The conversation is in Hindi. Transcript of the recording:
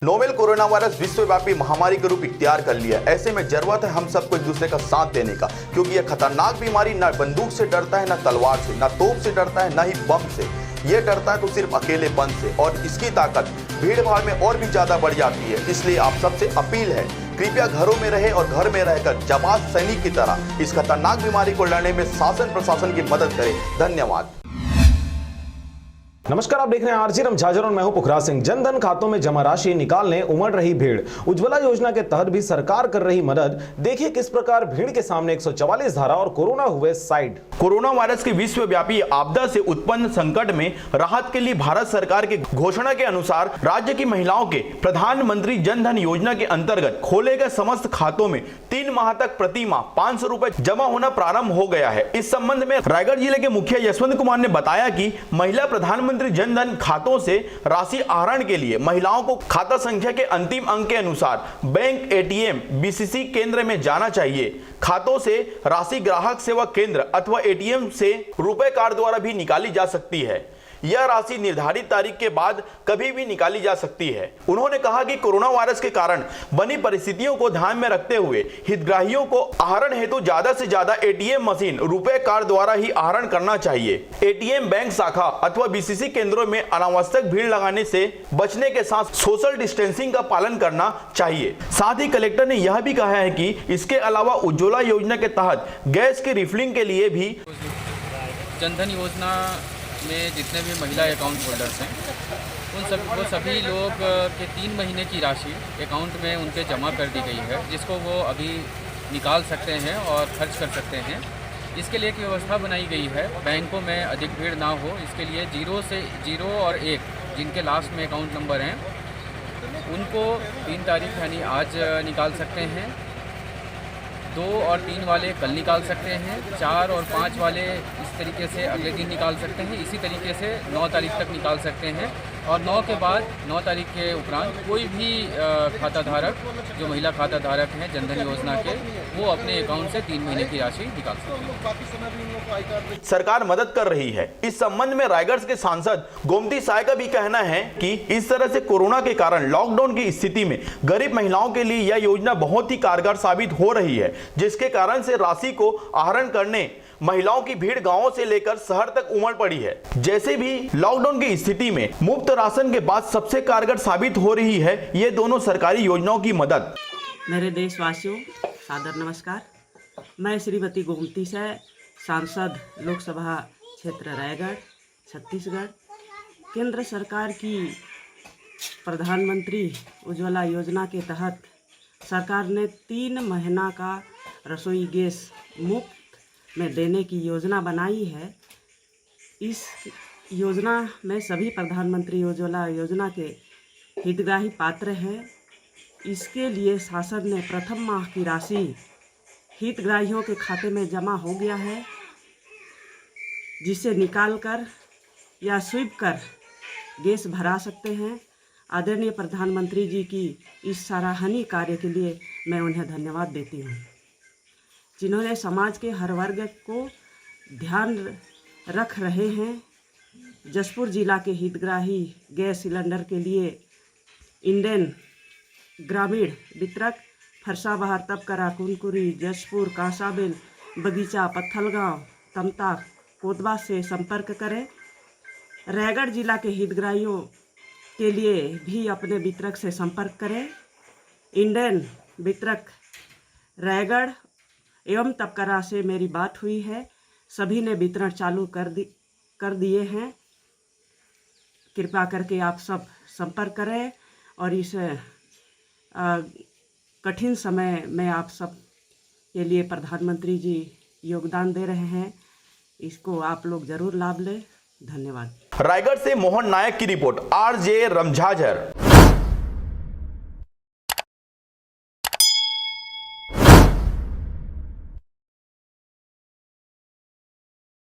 नोवेल कोरोना वायरस विश्वव्यापी महामारी का रूप इख्तियार कर लिया। ऐसे में जरूरत है हम सबको एक दूसरे का साथ देने का, क्योंकि यह खतरनाक बीमारी न बंदूक से डरता है, न तलवार से, न तोप से डरता है, न ही बम से। ये डरता है तो सिर्फ अकेलेपन से, और इसकी ताकत भीड़ भाड़ में और भी ज्यादा बढ़ जाती है। इसलिए आप सबसे अपील है, कृपया घरों में रहे और घर में रहकर जाबाज सैनिक की तरह इस खतरनाक बीमारी को लड़ने में शासन प्रशासन की मदद करें। धन्यवाद। नमस्कार, आप देख रहे हैं आरजी रमझाजर और मैं हूं पुखराज सिंह। जनधन खातों में जमा राशि निकालने उमड़ रही भीड़। उज्ज्वला योजना के तहत भी सरकार कर रही मदद। देखिए किस प्रकार भीड़ के सामने 144 धारा और कोरोना हुए साइड। कोरोना वायरस की विश्वव्यापी आपदा से उत्पन्न संकट में राहत के लिए भारत सरकार की घोषणा के अनुसार राज्य की महिलाओं के प्रधानमंत्री जनधन योजना के अंतर्गत खोले गए समस्त खातों में 3 माह तक प्रति माह 500 रुपए जमा होना प्रारंभ हो गया है। इस संबंध में रायगढ़ जिले के मुखिया यशवंत कुमार ने बताया कि महिला प्रधानमंत्री जनधन खातों से राशि आहरण के लिए महिलाओं को खाता संख्या के अंतिम अंक के अनुसार बैंक, एटीएम, बीसीसी केंद्र में जाना चाहिए। खातों से राशि ग्राहक सेवा केंद्र अथवा एटीएम से रुपए कार्ड द्वारा भी निकाली जा सकती है। यह राशि निर्धारित तारीख के बाद कभी भी निकाली जा सकती है। उन्होंने कहा कि कोरोना वायरस के कारण बनी परिस्थितियों को ध्यान में रखते हुए हितग्राहियों को आहरण हेतु ज्यादा से ज्यादा एटीएम मशीन, रुपए कार्ड द्वारा ही आहरण करना चाहिए। एटीएम, बैंक शाखा अथवा बीसीसी केंद्रों में अनावश्यक भीड़ लगाने से बचने के साथ सोशल डिस्टेंसिंग का पालन करना चाहिए। साथ ही कलेक्टर ने यह भी कहा है कि इसके अलावा उज्ज्वला योजना के तहत गैस की रिफिलिंग के लिए भी जनधन योजना में जितने भी महिला अकाउंट होल्डर्स हैं वो सभी लोग के 3 महीने की राशि अकाउंट में उनके जमा कर दी गई है, जिसको वो अभी निकाल सकते हैं और खर्च कर सकते हैं। इसके लिए एक व्यवस्था बनाई गई है, बैंकों में अधिक भीड़ ना हो, इसके लिए 0 और 1 जिनके लास्ट में अकाउंट नंबर हैं उनको 3 तारीख यानी आज निकाल सकते हैं। 2 और 3 वाले कल निकाल सकते हैं। 4 और 5 वाले इस तरीके से अगले दिन निकाल सकते हैं। इसी तरीके से 9 तारीख तक निकाल सकते हैं, और 9 के बाद 9 तारीख के उपरांत कोई भी खाता धारक, जो महिला खाता धारक हैं जनधन योजना के, वो अपने अकाउंट से 3 महीने की राशि निकाल सकते हैं। सरकार मदद कर रही है। इस संबंध में रायगढ़ के सांसद गोमती साय का भी कहना है कि इस तरह से कोरोना के कारण लॉकडाउन की स्थिति में गरीब महिलाओं के लिए यह योजना बहुत ही कारगर साबित हो रही है, जिसके कारण से राशि को आहरण करने महिलाओं की भीड़ गांवों से लेकर शहर तक उमड़ पड़ी है। जैसे भी लॉकडाउन की स्थिति में मुफ्त राशन के बाद सबसे कारगर साबित हो रही है ये दोनों सरकारी योजनाओं की मदद। मेरे देशवासियों, सादर नमस्कार। मैं श्रीमती गोमती साय, सांसद लोकसभा क्षेत्र रायगढ़, छत्तीसगढ़। केंद्र सरकार की प्रधानमंत्री उज्ज्वला योजना के तहत सरकार ने 3 महीना का रसोई गैस मुफ्त में देने की योजना बनाई है। इस योजना में सभी प्रधानमंत्री उज्ज्वला योजना के हितग्राही पात्र हैं। इसके लिए शासन ने प्रथम माह की राशि हितग्राहियों के खाते में जमा हो गया है, जिसे निकाल कर या स्वीप कर गैस भरा सकते हैं। आदरणीय प्रधानमंत्री जी की इस सराहनीय कार्य के लिए मैं उन्हें धन्यवाद देती हूँ, जिन्होंने समाज के हर वर्ग को ध्यान रख रहे हैं। जशपुर जिला के हितग्राही गैस सिलेंडर के लिए इंडेन ग्रामीण वितरक फरसाबहार, तबकरा, कुनकुरी, जशपुर, कासाबिल, बगीचा, पत्थलगांव, तमता, कोतबा से संपर्क करें। रायगढ़ जिला के हितग्राहियों के लिए भी अपने वितरक से संपर्क करें। इंडेन वितरक रायगढ़ एवं तबकरा से मेरी बात हुई है, सभी ने वितरण चालू कर दिए हैं। कृपया करके आप सब संपर्क करें और इस कठिन समय में आप सब के लिए प्रधानमंत्री जी योगदान दे रहे हैं, इसको आप लोग जरूर लाभ लें। धन्यवाद। रायगढ़ से मोहन नायक की रिपोर्ट, आरजे रमझाजर।